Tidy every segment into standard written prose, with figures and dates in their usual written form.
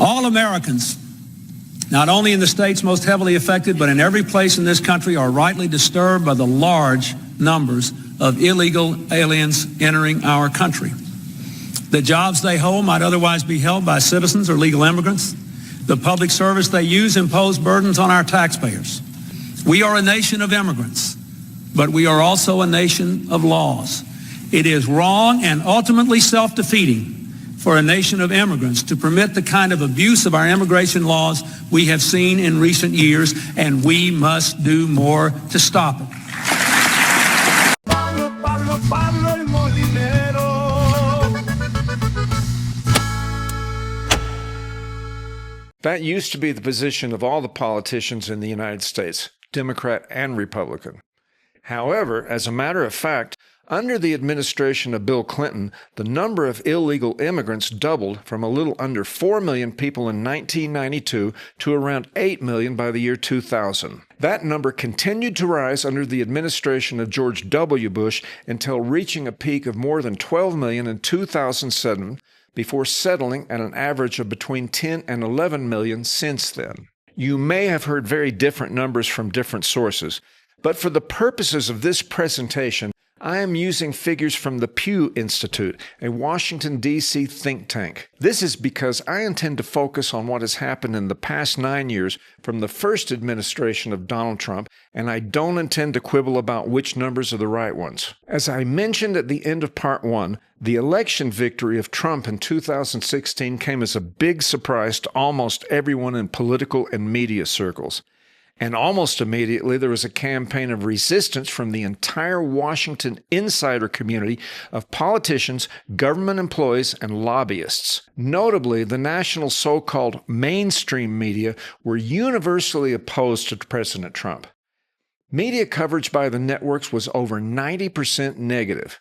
All Americans, not only in the states most heavily affected, but in every place in this country, are rightly disturbed by the large numbers of illegal aliens entering our country. The jobs they hold might otherwise be held by citizens or legal immigrants. The public service they use impose burdens on our taxpayers. We are a nation of immigrants, but we are also a nation of laws. It is wrong and ultimately self-defeating for a nation of immigrants to permit the kind of abuse of our immigration laws we have seen in recent years, and we must do more to stop it. That used to be the position of all the politicians in the United States, Democrat and Republican. However, as a matter of fact, under the administration of Bill Clinton, the number of illegal immigrants doubled from a little under 4 million people in 1992 to around 8 million by the year 2000. That number continued to rise under the administration of George W. Bush until reaching a peak of more than 12 million in 2007, before settling at an average of between 10 and 11 million since then. You may have heard very different numbers from different sources, but for the purposes of this presentation, I am using figures from the Pew Institute, a Washington, D.C. think tank. This is because I intend to focus on what has happened in the past 9 years from the first administration of Donald Trump, and I don't intend to quibble about which numbers are the right ones. As I mentioned at the end of Part 1, the election victory of Trump in 2016 came as a big surprise to almost everyone in political and media circles. And almost immediately, there was a campaign of resistance from the entire Washington insider community of politicians, government employees, and lobbyists. Notably, the national so-called mainstream media were universally opposed to President Trump. Media coverage by the networks was over 90% negative.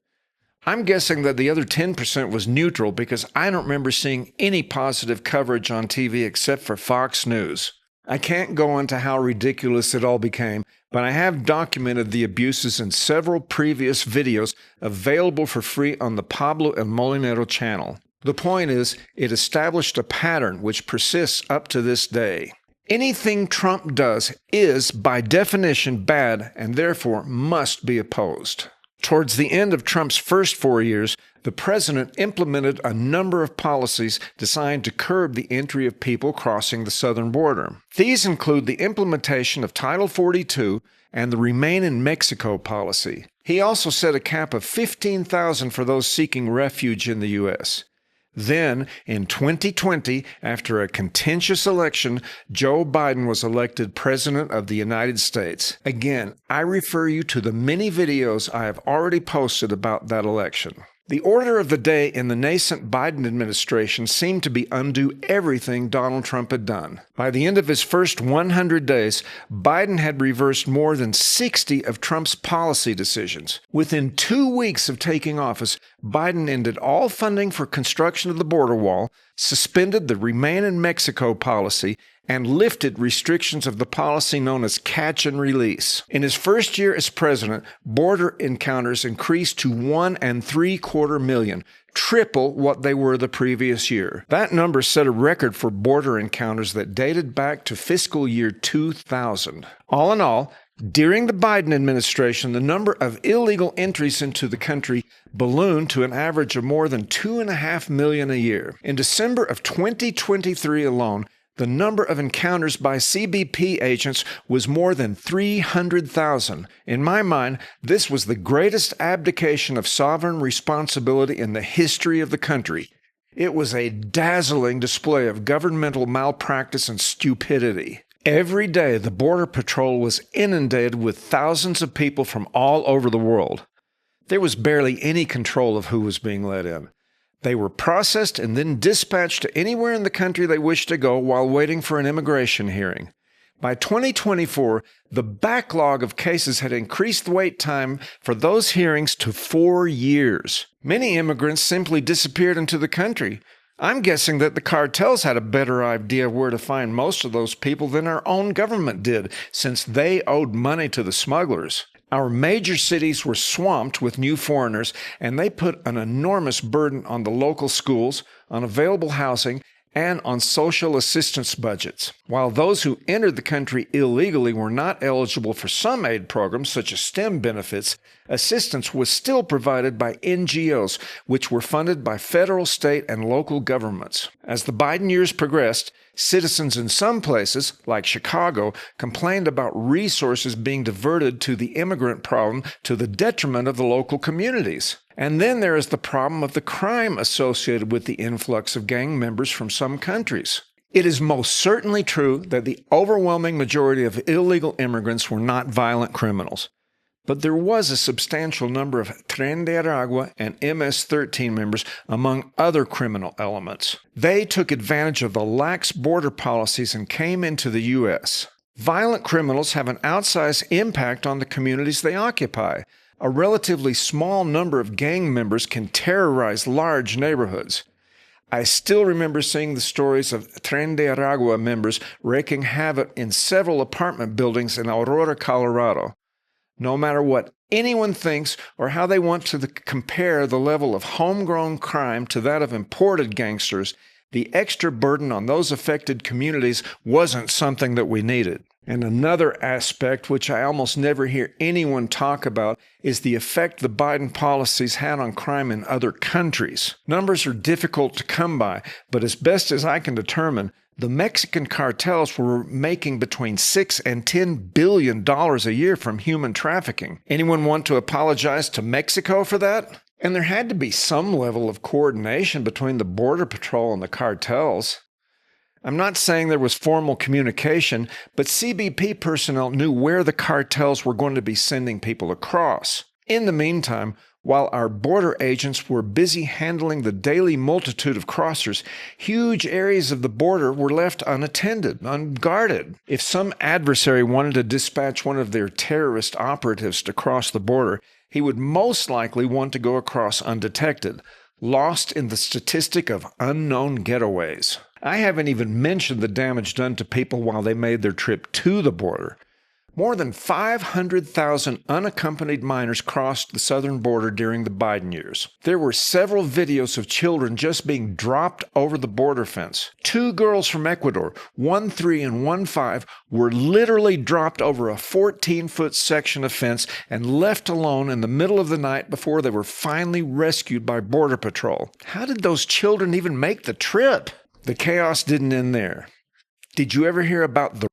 I'm guessing that the other 10% was neutral because I don't remember seeing any positive coverage on TV except for Fox News. I can't go into how ridiculous it all became, but I have documented the abuses in several previous videos available for free on the Pablo El Molinero channel. The point is, it established a pattern which persists up to this day. Anything Trump does is, by definition, bad and therefore must be opposed. Towards the end of Trump's first 4 years, the president implemented a number of policies designed to curb the entry of people crossing the southern border. These include the implementation of Title 42 and the Remain in Mexico policy. He also set a cap of 15,000 for those seeking refuge in the U.S. Then, in 2020, after a contentious election, Joe Biden was elected President of the United States. Again, I refer you to the many videos I have already posted about that election. The order of the day in the nascent Biden administration seemed to be undo everything Donald Trump had done. By the end of his first 100 days, Biden had reversed more than 60 of Trump's policy decisions. Within 2 weeks of taking office, Biden ended all funding for construction of the border wall, suspended the Remain in Mexico policy, and lifted restrictions of the policy known as catch and release. In his first year as president, border encounters increased to 1.75 million, triple what they were the previous year. That number set a record for border encounters that dated back to fiscal year 2000. All in all, during the Biden administration, the number of illegal entries into the country ballooned to an average of more than 2.5 million a year. In December of 2023 alone, the number of encounters by CBP agents was more than 300,000. In my mind, this was the greatest abdication of sovereign responsibility in the history of the country. It was a dazzling display of governmental malpractice and stupidity. Every day, the Border Patrol was inundated with thousands of people from all over the world. There was barely any control of who was being let in. They were processed and then dispatched to anywhere in the country they wished to go while waiting for an immigration hearing. By 2024, the backlog of cases had increased the wait time for those hearings to 4 years. Many immigrants simply disappeared into the country. I'm guessing that the cartels had a better idea of where to find most of those people than our own government did, since they owed money to the smugglers. Our major cities were swamped with new foreigners, and they put an enormous burden on the local schools, on available housing, and on social assistance budgets. While those who entered the country illegally were not eligible for some aid programs, such as STEM benefits, assistance was still provided by NGOs, which were funded by federal, state, and local governments. As the Biden years progressed, citizens in some places, like Chicago, complained about resources being diverted to the immigrant problem to the detriment of the local communities. And then there is the problem of the crime associated with the influx of gang members from some countries. It is most certainly true that the overwhelming majority of illegal immigrants were not violent criminals. But there was a substantial number of Tren de Aragua and MS-13 members, among other criminal elements. They took advantage of the lax border policies and came into the U.S. Violent criminals have an outsized impact on the communities they occupy. A relatively small number of gang members can terrorize large neighborhoods. I still remember seeing the stories of Tren de Aragua members wreaking havoc in several apartment buildings in Aurora, Colorado. No matter what anyone thinks or how they want to compare the level of homegrown crime to that of imported gangsters, the extra burden on those affected communities wasn't something that we needed. And another aspect, which I almost never hear anyone talk about, is the effect the Biden policies had on crime in other countries. Numbers are difficult to come by, but as best as I can determine, the Mexican cartels were making between $6 and $10 billion a year from human trafficking. Anyone want to apologize to Mexico for that? And there had to be some level of coordination between the Border Patrol and the cartels. I'm not saying there was formal communication, but CBP personnel knew where the cartels were going to be sending people across. In the meantime, while our border agents were busy handling the daily multitude of crossers, huge areas of the border were left unattended, unguarded. If some adversary wanted to dispatch one of their terrorist operatives to cross the border, he would most likely want to go across undetected, lost in the statistic of unknown getaways. I haven't even mentioned the damage done to people while they made their trip to the border. More than 500,000 unaccompanied minors crossed the southern border during the Biden years. There were several videos of children just being dropped over the border fence. 2 girls from Ecuador, 1 3 and 1 5, were literally dropped over a 14-foot section of fence and left alone in the middle of the night before they were finally rescued by Border Patrol. How did those children even make the trip? The chaos didn't end there. Did you ever hear about the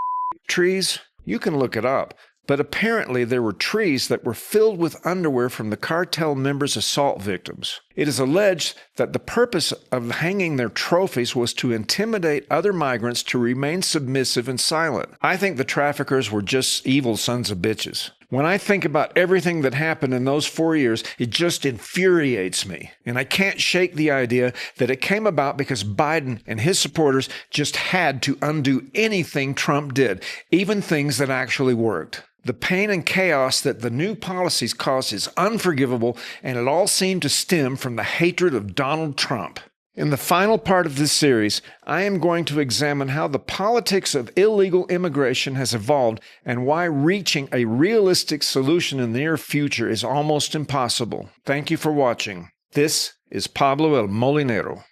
trees? You can look it up, but apparently there were trees that were filled with underwear from the cartel members' assault victims. It is alleged that the purpose of hanging their trophies was to intimidate other migrants to remain submissive and silent. I think the traffickers were just evil sons of bitches. When I think about everything that happened in those 4 years, it just infuriates me. And I can't shake the idea that it came about because Biden and his supporters just had to undo anything Trump did, even things that actually worked. The pain and chaos that the new policies caused is unforgivable, and it all seemed to stem from the hatred of Donald Trump. In the final part of this series, I am going to examine how the politics of illegal immigration has evolved and why reaching a realistic solution in the near future is almost impossible. Thank you for watching. This is Pablo El Molinero.